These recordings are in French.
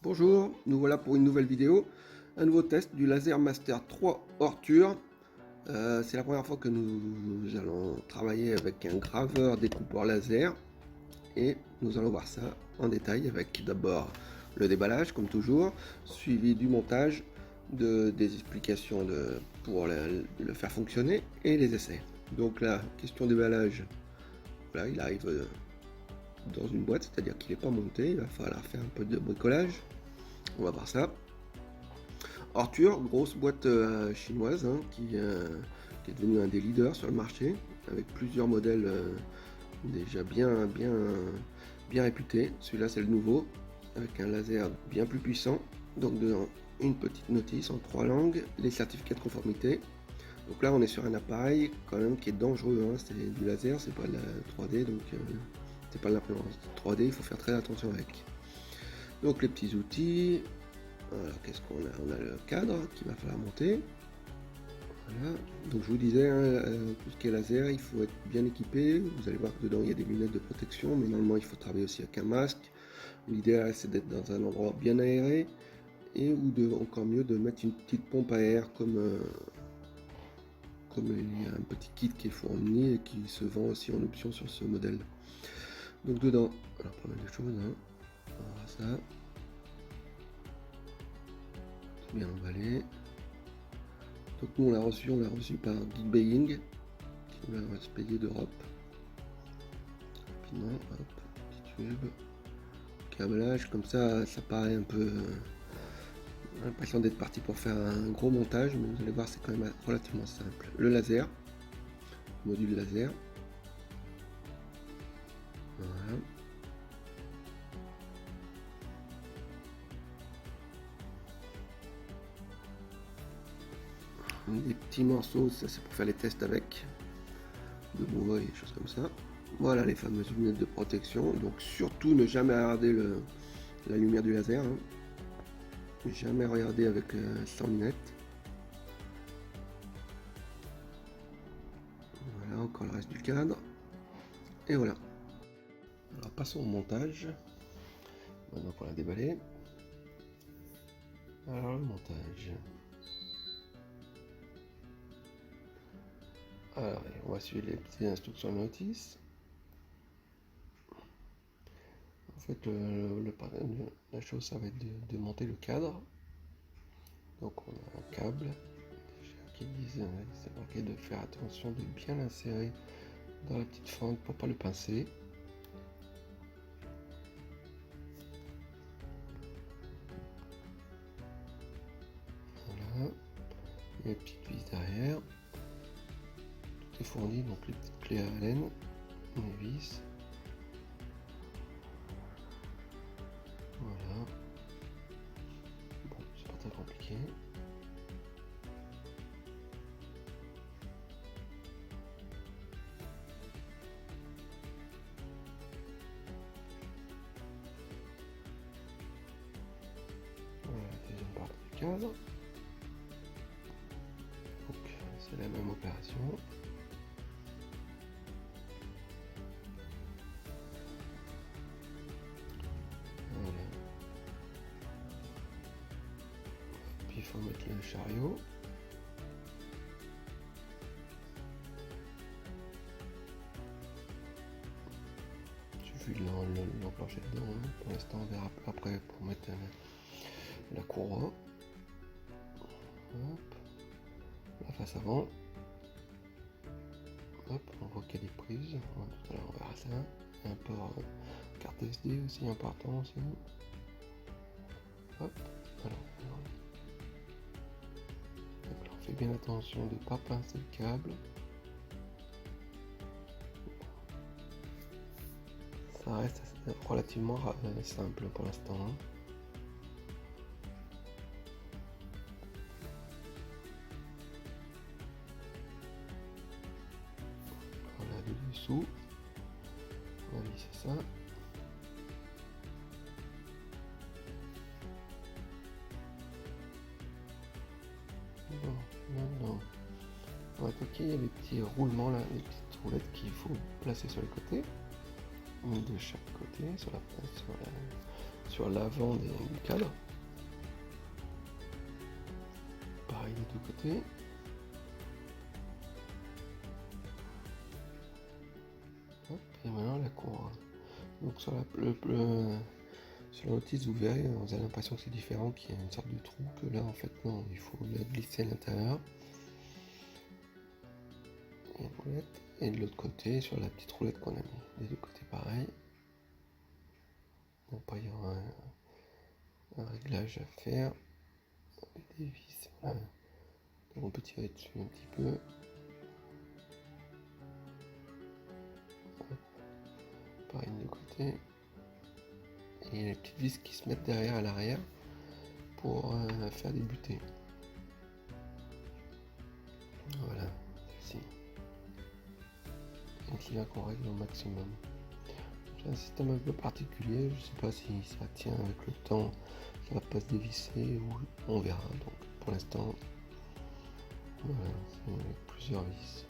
Bonjour, nous voilà pour une nouvelle vidéo, un nouveau test du Laser Master 3 Orture. C'est la première fois que nous allons travailler avec un graveur découpeur laser et nous allons voir ça en détail avec d'abord le déballage comme toujours, suivi du montage, des explications pour le faire fonctionner et les essais. Donc la question déballage, voilà, il arrive dans une boîte, c'est-à-dire qu'il n'est pas monté, il va falloir faire un peu de bricolage. On va voir ça. Orture, grosse boîte chinoise qui est devenue un des leaders sur le marché, avec plusieurs modèles déjà bien réputés. Celui-là c'est le nouveau, avec un laser bien plus puissant. Donc dedans une petite notice en 3 langues, les certificats de conformité. Donc là on est sur un appareil quand même qui est dangereux, c'est du laser, c'est pas de la 3D, donc c'est pas de l'imprimante 3D, il faut faire très attention avec. Donc les petits outils. Alors qu'est-ce qu'on a? On a le cadre qu'il va falloir monter. Voilà. Donc je vous disais, tout ce qui est laser, il faut être bien équipé. Vous allez voir que dedans il y a des lunettes de protection, mais normalement il faut travailler aussi avec un masque. L'idéal c'est d'être dans un endroit bien aéré et encore mieux de mettre une petite pompe à air comme il y a un petit kit qui est fourni et qui se vend aussi en option sur ce modèle. Donc dedans, alors pas mal de choses, on va voir ça. Bien emballé. Donc nous on l'a reçu par Geekbaying qui nous l'a expédié d'Europe. Rapidement, hop, petit tube. Câblage, comme ça paraît un peu l'impression d'être parti pour faire un gros montage, mais vous allez voir c'est quand même relativement simple. Le laser, module laser. Voilà. Des petits morceaux, ça c'est pour faire les tests avec de bois et des choses comme ça. Voilà les fameuses lunettes de protection. Donc surtout ne jamais regarder la lumière du laser. Jamais regarder avec sans lunettes. Voilà encore le reste du cadre. Et voilà. Alors passons au montage. Maintenant qu'on l'a déballé. Alors le montage. Alors on va suivre les petites instructions de notice. En fait la chose ça va être de monter le cadre. Donc on a un câble qui dit c'est marqué de faire attention de bien l'insérer dans la petite fente pour pas le pincer. Voilà. Il y a une petite vis derrière. Tout est fourni, donc les petites clés à Allen, les vis. Voilà. Bon, c'est pas très compliqué. Voilà la deuxième partie du cadre. Donc c'est la même opération. Voilà. Puis il faut mettre le chariot. Il suffit de l'enclencher dedans. Pour l'instant on verra après pour mettre la courroie. Hop. La face avant. Hop, on voit qu'il y a des prises. Tout à l'heure on verra ça. Il y a un port carte SD aussi important aussi. Hop, alors on fait bien attention de ne pas pincer le câble. Ça reste relativement simple pour l'instant. Voilà, de dessous. On va lisser ça. Maintenant, on va attaquer les petits roulements là, les petites roulettes qu'il faut placer sur les côtés, de chaque côté, sur l'avant du cadre. Pareil des deux côtés. Hop, et maintenant la couronne. Donc sur sur la notice, vous verrez, vous avez l'impression que c'est différent, qu'il y a une sorte de trou, que là en fait non, il faut la glisser à l'intérieur. Et une roulette. Et de l'autre côté, sur la petite roulette qu'on a mis. Des deux côtés pareil. Après il y aura un réglage à faire. Des vis, voilà. Donc on peut tirer dessus un petit peu. Hop. Pareil de côté. Et les petites vis qui se mettent derrière à l'arrière pour faire des butées. Voilà, celle-ci. Donc il y a qu'on règle au maximum. C'est un système un peu particulier, je sais pas si ça tient avec le temps, ça va pas se dévisser ou on verra. Donc pour l'instant, voilà, c'est avec plusieurs vis.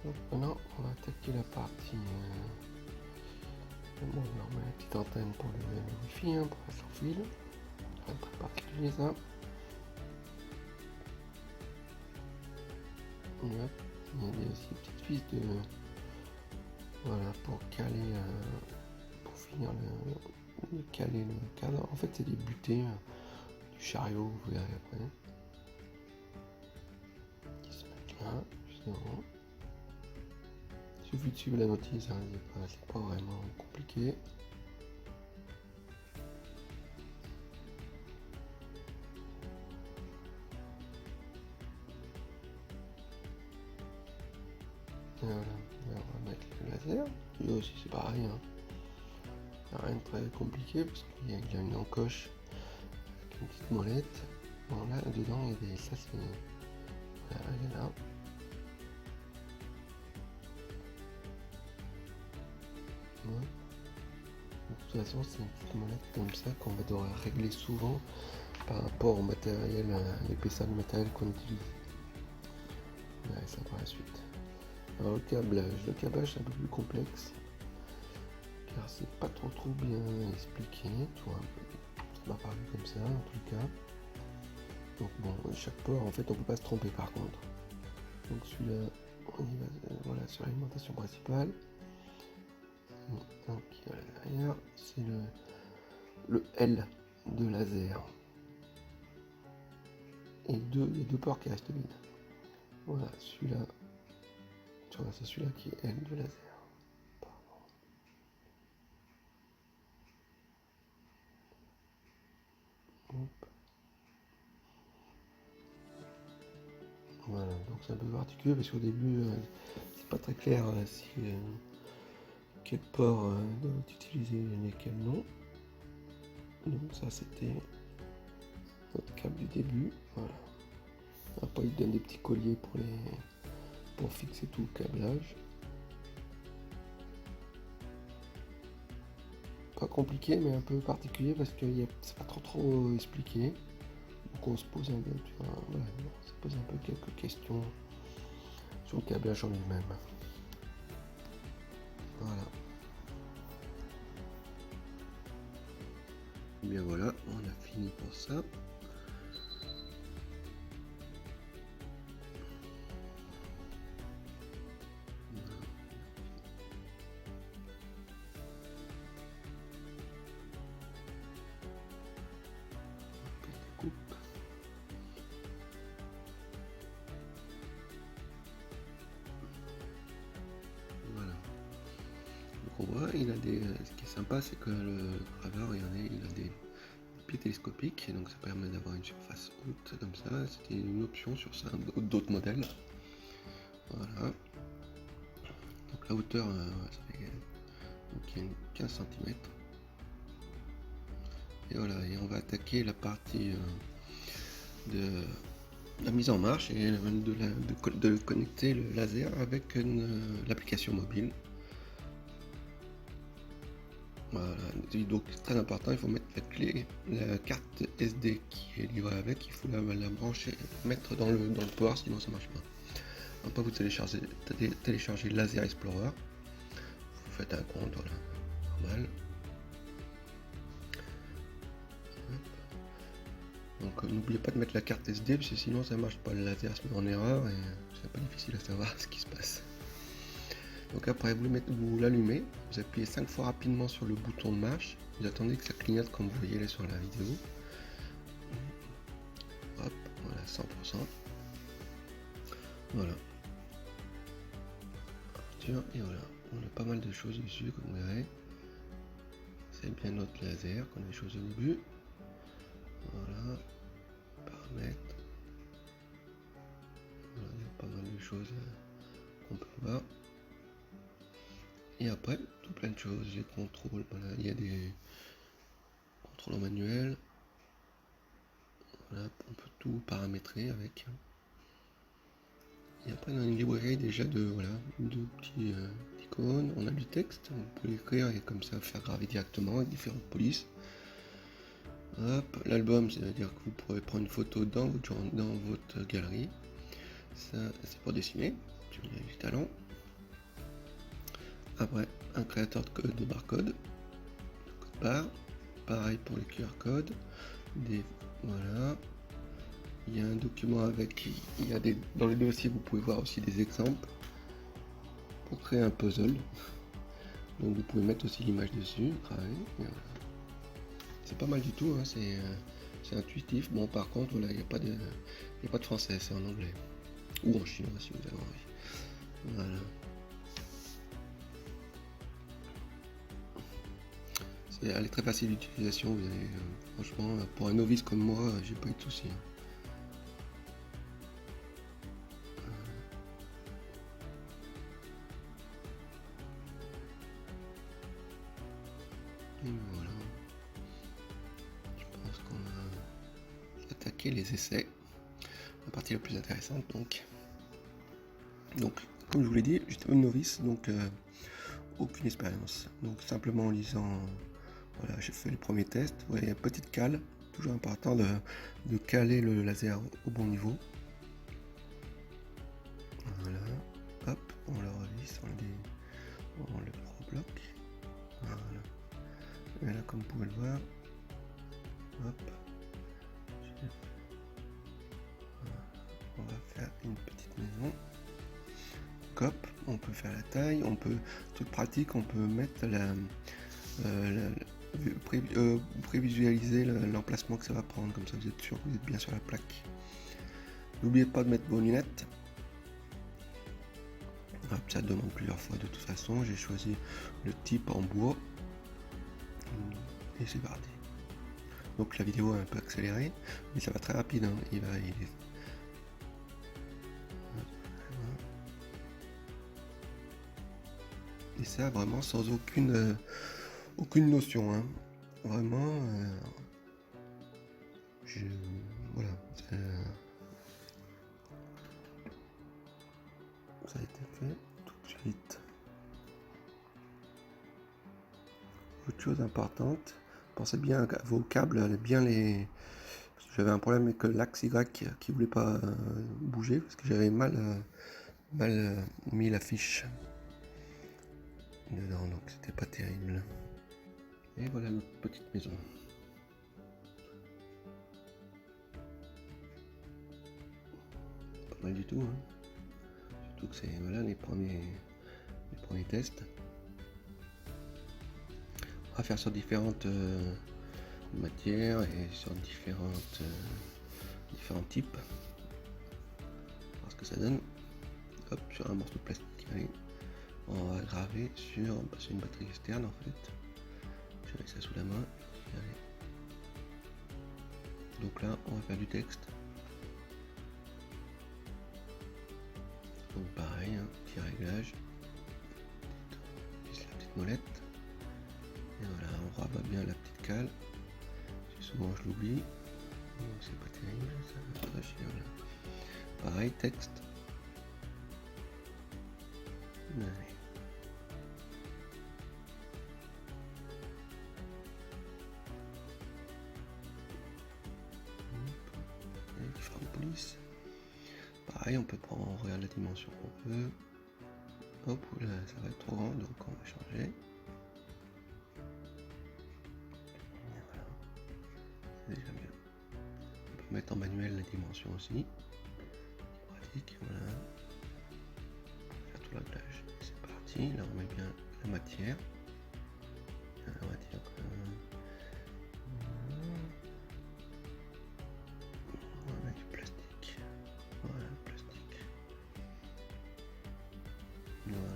Donc maintenant on va attaquer la partie bon, on va remettre la petite antenne pour le wifi, pour la sans fil. C'est très particulier ça. Hop. Il y a aussi une petite vis de voilà pour caler pour finir de caler le cadre. En fait c'est des butées du chariot, vous verrez après. Qui se mettent là, juste devant. Il suffit de suivre la notice, hein, c'est pas vraiment compliqué. Et voilà, et on va mettre le laser. Lui aussi c'est pareil, hein. Rien de très compliqué parce qu'il y a une encoche avec une petite molette. Bon là dedans il y a des. Ça c'est. Voilà, elle est là. Ouais. De toute façon, c'est une petite molette comme ça qu'on va devoir régler souvent par rapport au matériel, l'épaisseur du matériel qu'on utilise. On verra ça par la suite. Alors le câblage c'est un peu plus complexe car c'est pas trop bien expliqué. Ça m'a paru comme ça en tout cas. Donc bon, chaque port en fait on peut pas se tromper par contre. Donc celui-là, on y va voilà, sur l'alimentation principale. Donc derrière, c'est le L de laser. Et il y a deux ports qui restent vides. Voilà, celui-là. Tu vois, c'est celui-là qui est L de laser. Pardon. Hop. Voilà, donc c'est un peu particulier parce qu'au début, c'est pas très clair si quel port doit utiliser et lesquels non. Donc ça c'était notre câble du début. Voilà. Après il donne des petits colliers pour fixer tout le câblage. Pas compliqué mais un peu particulier parce que c'est pas trop expliqué. Donc on se pose un peu, voilà, on se pose un peu quelques questions sur le câblage en lui-même. Voilà. Et bien voilà, on a fini pour ça. Coupe. Voilà. Donc on voit, il a des. Ce qui est sympa, c'est que le graveur, il a des pieds télescopiques, et donc ça permet d'avoir une surface haute comme ça. C'était une option sur ça, d'autres modèles. Voilà. Donc la hauteur, ça fait donc, il y a 15 cm. Et voilà, et on va attaquer la partie de la mise en marche et de connecter le laser avec l'application mobile. Voilà, donc c'est très important, il faut mettre la clé, la carte SD qui est livrée avec, il faut la brancher, mettre dans le port, sinon ça marche pas. Après vous téléchargez Laser Explorer, vous faites un compte, voilà, normal. Donc n'oubliez pas de mettre la carte SD, parce que sinon ça marche pas, le laser se met en erreur et c'est pas difficile à savoir ce qui se passe. Donc après vous l'allumez, vous appuyez 5 fois rapidement sur le bouton de marche, vous attendez que ça clignote comme vous voyez là sur la vidéo. Hop, voilà, 100%. Voilà. Et voilà, on a pas mal de choses dessus comme vous verrez. C'est bien notre laser qu'on a choisi au début. Voilà, paramètres. Voilà, il y a pas mal de choses qu'on peut voir. Et après, tout plein de choses, les contrôles, voilà, il y a des contrôles en manuel. Voilà, on peut tout paramétrer avec. Et après, on a une librairie déjà de petits icônes. On a du texte, on peut l'écrire et comme ça faire graver directement avec différentes polices. Hop, l'album, c'est-à-dire que vous pourrez prendre une photo dans votre galerie. Ça, c'est pour dessiner, si vous avez du talent. Après, un créateur de barcode, de code barre. Pareil pour les QR codes. Voilà. Il y a un document avec, dans les dossiers, vous pouvez voir aussi des exemples pour créer un puzzle. Donc vous pouvez mettre aussi l'image dessus, travailler. Voilà. C'est pas mal du tout, hein, c'est intuitif. Bon, par contre, voilà, il n'y a pas de français, c'est en anglais. Ou en chinois si vous avez envie. Voilà. Elle est très facile d'utilisation, franchement, pour un novice comme moi, j'ai pas eu de soucis. Et voilà. Je pense qu'on a attaqué les essais. La partie la plus intéressante donc. Donc, comme je vous l'ai dit, j'étais un novice, donc aucune expérience. Donc simplement en lisant, voilà, j'ai fait les premiers tests. Vous voyez, petite cale, toujours important de caler le laser au bon niveau. Voilà, hop, on le revisse, on le rebloque. Voilà. Et là, comme vous pouvez le voir, hop, on va faire une petite maison. Cop, on peut faire la taille, on peut, truc pratique, on peut mettre prévisualiser l'emplacement que ça va prendre, comme ça vous êtes sûr que vous êtes bien sur la plaque. N'oubliez pas de mettre vos lunettes. Hop, ça demande plusieurs fois de toute façon. J'ai choisi le type en bois. Et c'est parti. Donc la vidéo est un peu accélérée, mais ça va très rapide. Hein. Et ça vraiment sans aucune notion. Hein. Vraiment, voilà. Ça a été fait tout de suite. Autre chose importante, pensez bien à vos câbles, bien les. J'avais un problème avec l'axe Y qui voulait pas bouger parce que j'avais mal mis la fiche dedans, donc c'était pas terrible. Et voilà notre petite maison. Pas mal du tout, hein. Surtout que c'est voilà les premiers tests. On va faire sur différentes matières et sur différents types. Voir ce que ça donne. Hop, sur un morceau de plastique. Allez. On va graver sur une batterie externe en fait. Je mets ça sous la main. Allez. Donc là, on va faire du texte. Donc pareil, hein, petit réglage. La petite molette. Et voilà, on rabat bien la petite cale. Souvent je l'oublie. C'est pas terrible ça. Voilà. Pareil, texte. Allez. 6. Pareil, on peut prendre, on regarde la dimension qu'on veut. Hop, là, ça va être trop grand, donc on va changer. Voilà, c'est déjà bien. On peut mettre en manuel la dimension aussi. Pratique, voilà. Faire tout l'aglage. C'est parti, là on met bien la matière. La matière quand même. On va mettre du plastique. Voilà, le plastique. Voilà.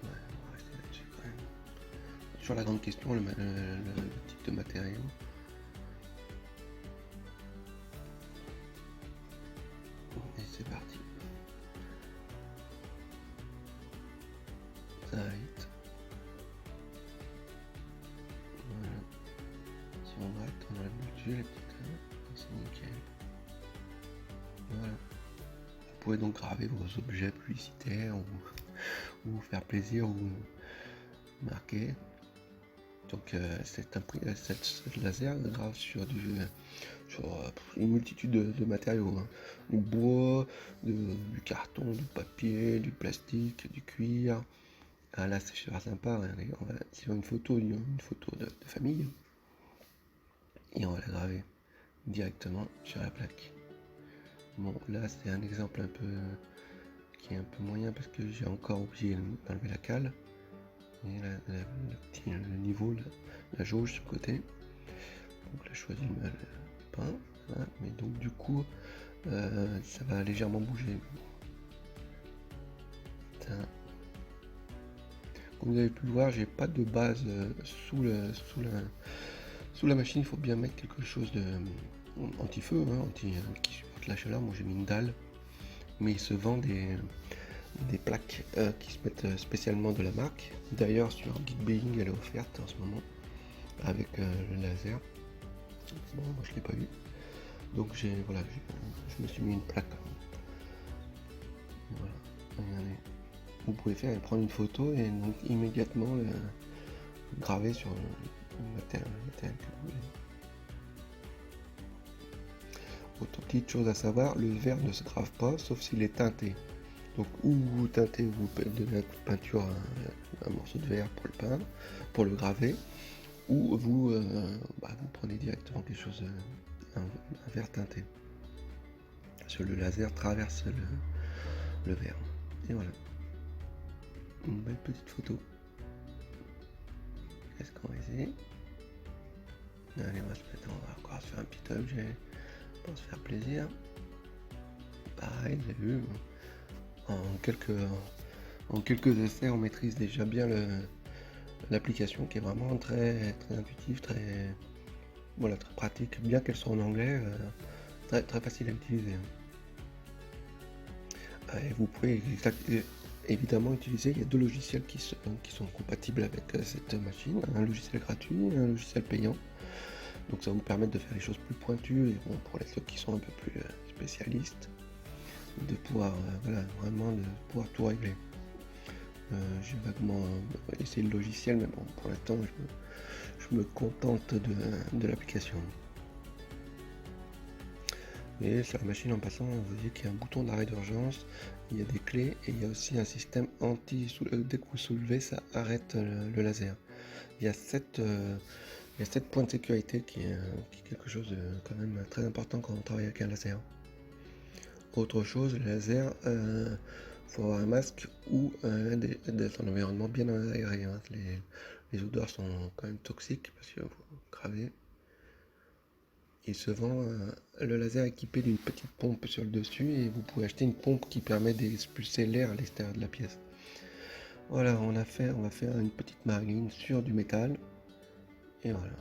Ouais, on va rester là-dessus quand même. Sur la grande question, le type de matériau. Et c'est parti. Ça va vite. Voilà. Si on gratte, on enlève le dessus, les petites et c'est nickel. Voilà. Vous pouvez donc graver vos objets publicitaires ou faire plaisir ou marquer. Donc cette laser grave sur une multitude de matériaux, hein. Du bois, du carton, du papier, du plastique, du cuir. Ah, là c'est super sympa, regardez, on va sur une photo de famille et on va la graver directement sur la plaque. Bon, là c'est un exemple un peu qui est un peu moyen parce que j'ai encore oublié d'enlever la cale. Et le niveau, la jauge sur le côté. Donc là je choisis le pain, voilà. Mais donc du coup ça va légèrement bouger. Comme vous avez pu le voir, j'ai pas de base sous la machine. Il faut bien mettre quelque chose de anti-feu, hein, qui supporte la chaleur. Moi j'ai mis une dalle, mais il se vend des plaques qui se mettent spécialement de la marque. D'ailleurs sur Geekbeing elle est offerte en ce moment avec le laser. Bon, moi je l'ai pas eu, donc je me suis mis une plaque. Voilà, regardez. Vous pouvez prendre une photo et donc immédiatement le graver sur le matériel que vous voulez. Autre petite chose à savoir, le verre ne se grave pas sauf s'il est teinté. Donc ou vous teintez, vous donnez un coup de peinture à un morceau de verre pour le peindre, pour le graver, ou vous prenez directement quelque chose, un verre teinté. Parce que le laser traverse le verre. Et voilà. Une belle petite photo. Qu'est-ce qu'on va essayer? Allez, on va encore se faire un petit objet pour se faire plaisir. Pareil, vous avez vu, en quelques essais, on maîtrise déjà bien l'application qui est vraiment très, très intuitive, très pratique, bien qu'elle soit en anglais, très, très facile à utiliser. Et vous pouvez évidemment utiliser, il y a 2 logiciels qui sont compatibles avec cette machine, un logiciel gratuit et un logiciel payant. Donc ça va vous permettre de faire les choses plus pointues et bon, pour ceux qui sont un peu plus spécialistes, de pouvoir vraiment de pouvoir tout régler. J'ai vaguement essayé le logiciel, mais bon, pour l'instant je me contente de l'application. Et sur la machine en passant, vous voyez qu'il y a un bouton d'arrêt d'urgence, il y a des clés et il y a aussi un système dès que vous soulevez, ça arrête le laser. Il y a 7 points de sécurité qui est quelque chose de quand même très important quand on travaille avec un laser. Autre chose, le laser, faut avoir un masque ou d'être en environnement bien aéré, hein. Les odeurs sont quand même toxiques parce que vous cravez. Il se vend le laser équipé d'une petite pompe sur le dessus et vous pouvez acheter une pompe qui permet d'expulser l'air à l'extérieur de la pièce. Voilà, on va faire une petite marline sur du métal. Et voilà,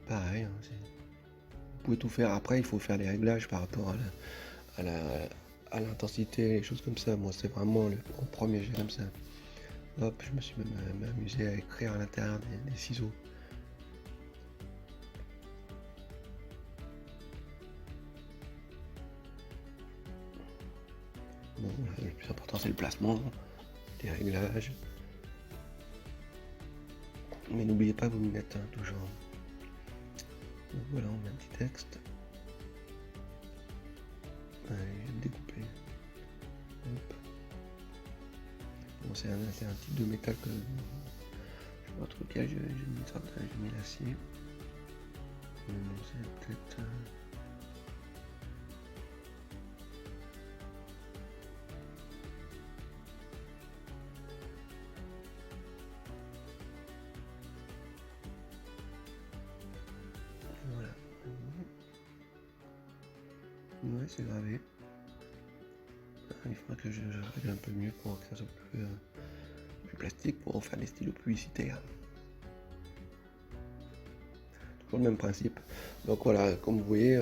pareil, hein, vous pouvez tout faire. Après, il faut faire les réglages par rapport à l'intensité, les choses comme ça. Moi, c'est vraiment le premier jet comme ça. Hop, je me suis même amusé à écrire à l'intérieur des ciseaux. Bon, le plus important c'est le placement, les réglages. Mais n'oubliez pas vos lunettes, hein, toujours. Donc voilà, on met un petit texte. Allez, je vais le découper. Hop. Bon, c'est un type de métal que je sais pas trop lequel, j'ai mis l'acier. Bon, c'est peut-être. Voilà. Ouais, c'est gravé. Il faudra que je règle un peu mieux pour que ça soit plus plastique pour en faire des stylos publicitaires. Toujours le même principe. Donc voilà, comme vous voyez,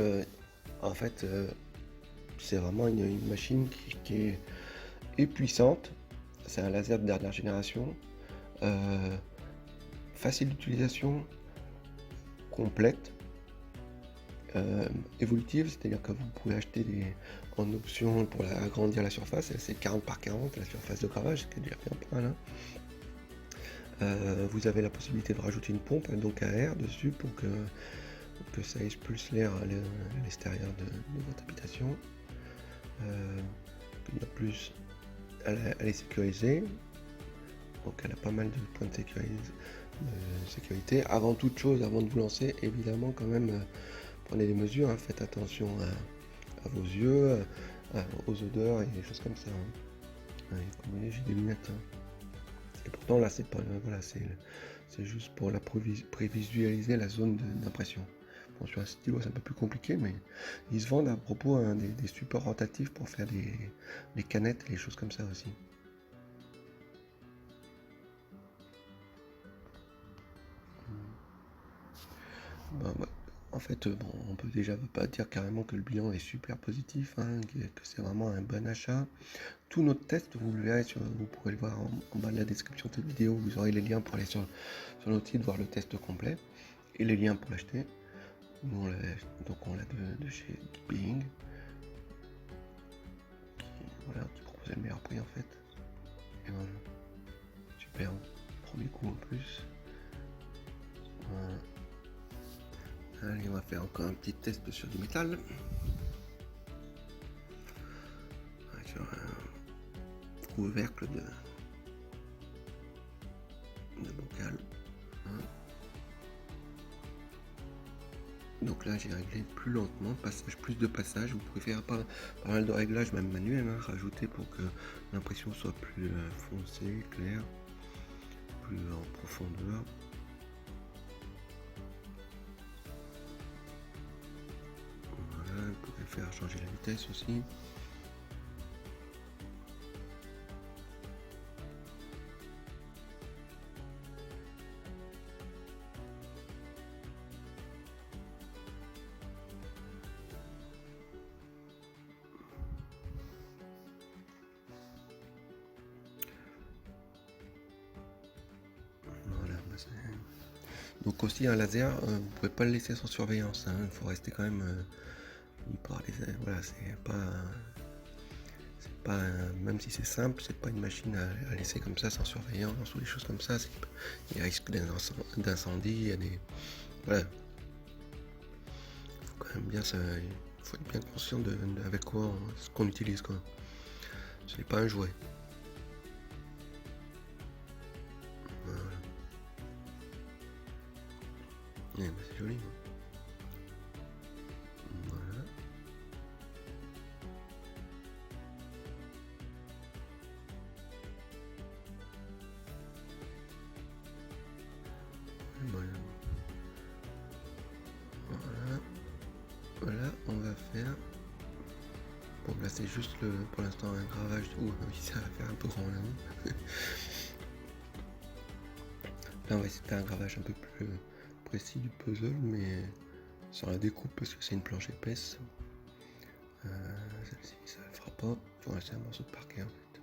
en fait, c'est vraiment une machine qui est puissante. C'est un laser de dernière génération. Facile d'utilisation, complète, évolutive, c'est-à-dire que vous pouvez acheter en option pour agrandir la surface, c'est 40 par 40 la surface de gravage, ce qui est déjà bien pas mal. Vous avez la possibilité de rajouter une pompe donc à air dessus pour que ça expulse l'air à l'extérieur de votre habitation. Il y a plus, elle est sécurisée, donc elle a pas mal de points de sécurité. Avant toute chose, avant de vous lancer, évidemment quand même prenez des mesures, hein, faites attention à vos yeux, aux odeurs et des choses comme ça. Hein. Comme vous voyez, j'ai des lunettes. Hein. Et pourtant là c'est pas voilà, c'est juste pour prévisualiser la zone d'impression. Bon, sur un stylo c'est un peu plus compliqué, mais ils se vendent à propos des supports rotatifs pour faire des canettes et des choses comme ça aussi. Bah, en fait, bon, on peut déjà pas dire carrément que le bilan est super positif, hein, que c'est vraiment un bon achat. Tous nos tests, vous le verrez, vous pourrez le voir en bas de la description de cette vidéo, vous aurez les liens pour aller sur notre site voir le test complet et les liens pour l'acheter. Donc on l'a de chez Bing, qui proposait le meilleur prix en fait. Et voilà, super, premier coup en plus. Voilà. Allez, on va faire encore un petit test sur du métal. Sur un couvercle de bocal. Donc là j'ai réglé plus lentement, plus de passages. Vous pouvez faire pas mal de réglages même manuels, hein, rajouter pour que l'impression soit plus foncée, claire, plus en profondeur. Voilà, vous pouvez faire changer la vitesse aussi. Voilà, donc aussi un laser, vous pouvez pas le laisser sans surveillance, hein, il faut rester quand même voilà, c'est pas même si c'est simple, c'est pas une machine à laisser comme ça sans surveillance ou des choses comme ça. Il y a risque d'incendie, il y a des voilà. Faut quand même faut être bien conscient avec quoi ce qu'on utilise quoi. Ce n'est pas un jouet. Voilà. C'est joli. Voilà. Voilà, on va faire. Bon, là c'est juste pour l'instant un gravage. Oui, ça va faire un peu grand là. Là on va essayer de faire un gravage un peu plus précis du puzzle, mais sans la découpe parce que c'est une planche épaisse. Celle-ci ça ne le fera pas. Voilà, c'est un morceau de parquet en fait.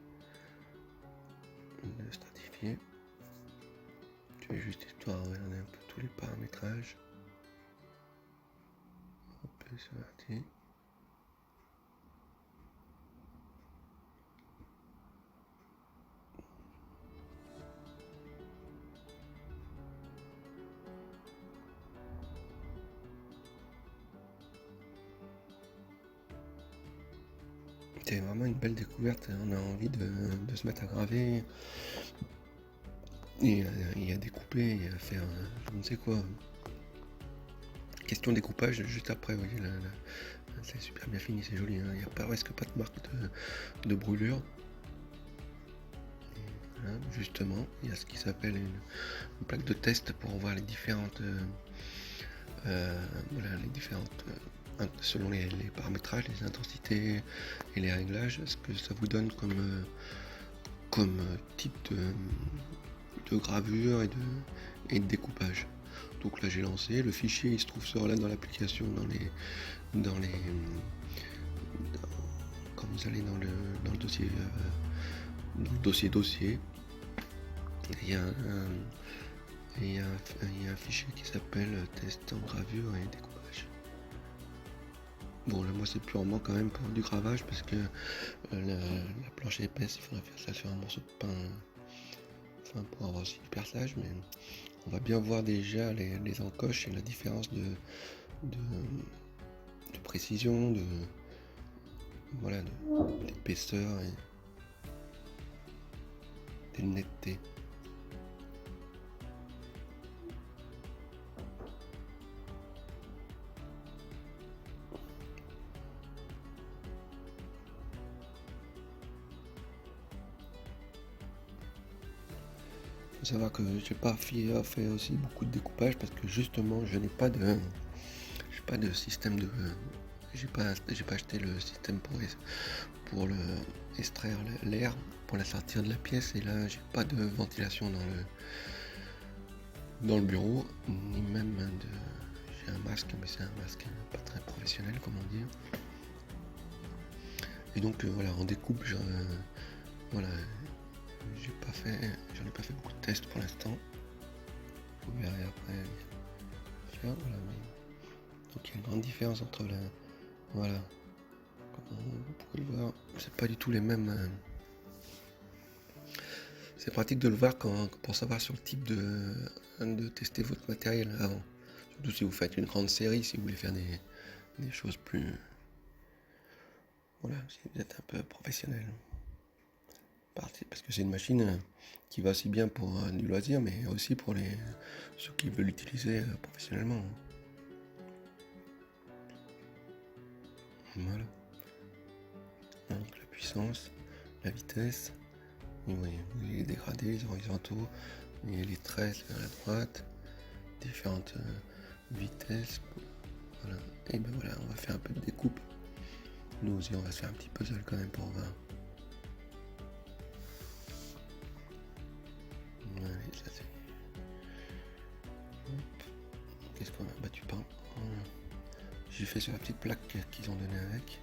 De stratifier. Je vais juste histoire de regarder un peu tous les paramétrages. Hop, c'est parti. C'est vraiment une belle découverte, on a envie de se mettre à graver et à découper et à faire je ne sais quoi. Question découpage juste après, vous voyez, c'est super bien fini, c'est joli, hein. Il n'y a presque pas de marque de brûlure. Et voilà, justement, il y a ce qui s'appelle une plaque de test pour voir les différentes selon les paramétrages, les intensités et les réglages, ce que ça vous donne comme type de gravure et de découpage. Donc là j'ai lancé, le fichier il se trouve là dans l'application, quand vous allez dans le dossier, il y a un fichier qui s'appelle test en gravure et découpage. Bon là moi c'est purement quand même pour du gravage parce que la planche est épaisse, il faudrait faire ça sur un morceau de pain pour avoir aussi du perçage, mais on va bien voir déjà les encoches et la différence de précision, d'épaisseur et de netteté. Il faut savoir que j'ai pas fait aussi beaucoup de découpage parce que justement je n'ai pas de système de j'ai pas acheté le système pour extraire l'air pour la sortir de la pièce, et là j'ai pas de ventilation dans le bureau, ni même j'ai un masque, mais c'est un masque pas très professionnel comment dire, et donc voilà, en découpe j'en ai pas fait beaucoup de tests pour l'instant, vous verrez après faire, voilà, mais donc il y a une grande différence entre voilà, comme vous pouvez le voir, c'est pas du tout les mêmes. C'est pratique de le voir pour savoir sur le type de tester votre matériel avant. Surtout si vous faites une grande série, si vous voulez faire des choses plus. Voilà, si vous êtes un peu professionnel. Parce que c'est une machine qui va aussi bien pour du loisir, mais aussi pour ceux qui veulent l'utiliser professionnellement. Voilà. Donc la puissance, la vitesse, vous voyez les dégradés, les horizontaux, et les traits vers la droite, différentes vitesses. Voilà. Et ben voilà, on va faire un peu de découpe. Nous aussi on va se faire un petit puzzle quand même pour voir. Allez, ça c'est. Qu'est-ce qu'on a battu pas. J'ai fait sur la petite plaque qu'ils ont donné avec.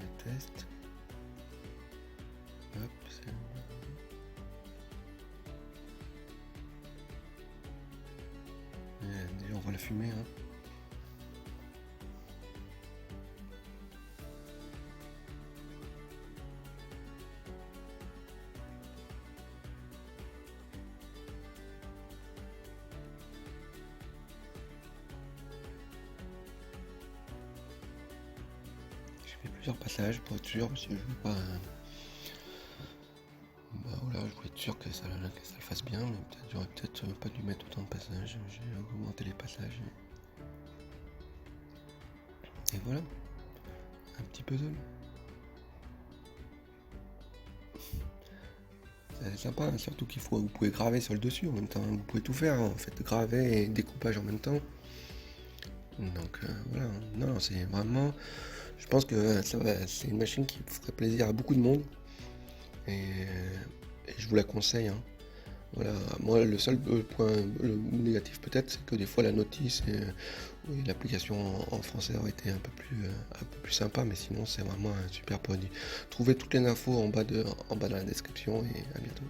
Le test. Hop, c'est. Déjà on voit la fumée, hein. Plusieurs passages pour être sûr, parce que je veux pas. Voilà, je voulais être sûr que ça le fasse bien, mais j'aurais peut-être pas dû mettre autant de passages. J'ai augmenté les passages. Et voilà, un petit puzzle. C'est sympa, hein, surtout vous pouvez graver sur le dessus en même temps. Vous pouvez tout faire, hein, en fait, graver et découpage en même temps. Donc voilà, non, c'est vraiment. Je pense que c'est une machine qui ferait plaisir à beaucoup de monde, et je vous la conseille, hein. Voilà, moi le seul point négatif peut-être, c'est que des fois la notice et l'application en français aurait été un peu plus sympa, mais sinon c'est vraiment un super produit. Trouvez toutes les infos en bas dans la description, et à bientôt.